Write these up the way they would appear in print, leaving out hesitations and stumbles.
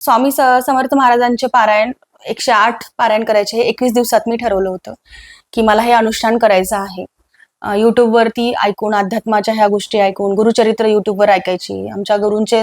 स्वामी समर्थ महाराजांचे पारायण 108 पारायण करायचे हे 21 दिवसात मी ठरवलं होतं की मला हे अनुष्ठान करायचं आहे. युट्यूबवरती ऐकून, अध्यात्माच्या ह्या गोष्टी ऐकून, गुरुचरित्र युट्यूबवर ऐकायची, आमच्या गुरूंचे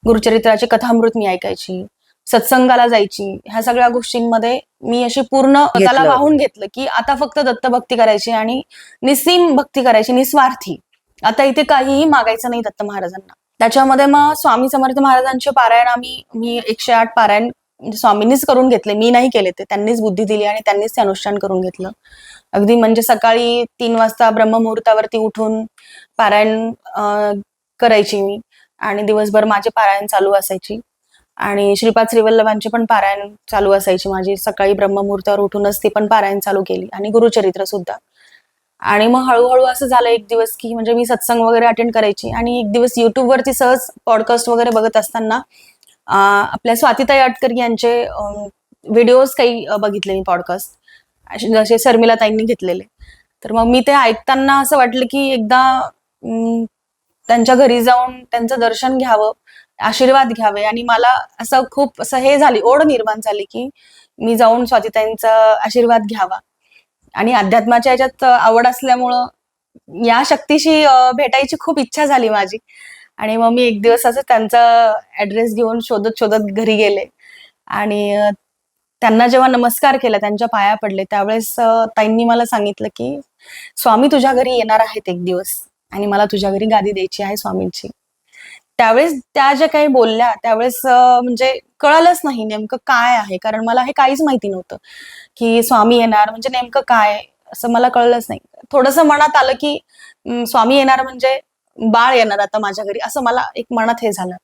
गुरुचरित्राचे कथामृत मी ऐकायची, सत्संगाला जायची. ह्या सगळ्या गोष्टींमध्ये मी अशी पूर्ण त्याला वाहून घेतलं की आता फक्त दत्तभक्ती करायची आणि निस्सीम भक्ती करायची, निस्वार्थी. आता इथे काहीही मागायचं नाही दत्त महाराजांना. त्याच्यामध्ये मग स्वामी समर्थ महाराजांचे पारायण मी 108 पारायण स्वामींनीच करून घेतले, मी नाही केले ते. त्यांनीच बुद्धी दिली आणि त्यांनीच ते अनुष्ठान करून घेतलं. अगदी म्हणजे सकाळी 3 वाजता ब्रह्ममुहूर्तावरती उठून पारायण करायची मी आणि दिवसभर माझे पारायण चालू असायची. आणि श्रीपाद श्रीवल्लभांची पण पारायण चालू असायची माझी. सकाळी ब्रह्ममुहूर्तावर उठूनच ती पण पारायण चालू केली आणि गुरुचरित्र सुद्धा. आणि मग हळूहळू असं झालं एक दिवस की म्हणजे मी सत्संग वगैरे अटेंड करायची आणि एक दिवस युट्यूबवरती सहज पॉडकास्ट वगैरे बघत असताना आपल्या स्वातीताई अटकर यांचे व्हिडिओज काही बघितले मी, पॉडकास्ट जसे शर्मिला ताईंनी घेतलेले. तर मग मी ते ऐकताना असं वाटलं की एकदा त्यांच्या घरी जाऊन त्यांचं दर्शन घ्यावं, आशीर्वाद घ्यावे. आणि मला असं खूप असं हे झाली, ओढ निर्माण झाली की मी जाऊन स्वातीताईंचा आशीर्वाद घ्यावा. आणि अध्यात्माच्या याच्यात आवड असल्यामुळं या शक्तीशी भेटायची खूप इच्छा झाली माझी. आणि मग मी एक दिवस असं त्यांचा ऍड्रेस घेऊन शोधत शोधत घरी गेले आणि त्यांना जेव्हा नमस्कार केला, त्यांच्या पाया पडले, त्यावेळेस ताईंनी मला सांगितलं की स्वामी तुझ्या घरी येणार आहेत एक दिवस आणि मला तुझ्या घरी गादी द्यायची आहे स्वामींची. त्यावेळेस त्या ज्या काही बोलल्या त्यावेळेस म्हणजे कळालंच नाही नेमकं काय आहे, कारण मला हे काहीच माहिती नव्हतं की स्वामी येणार म्हणजे नेमकं काय, असं मला कळलंच नाही. थोडंसं मनात आलं की स्वामी येणार म्हणजे बाळ येणार आता माझ्या घरी, असं मला एक मनात हे झालं.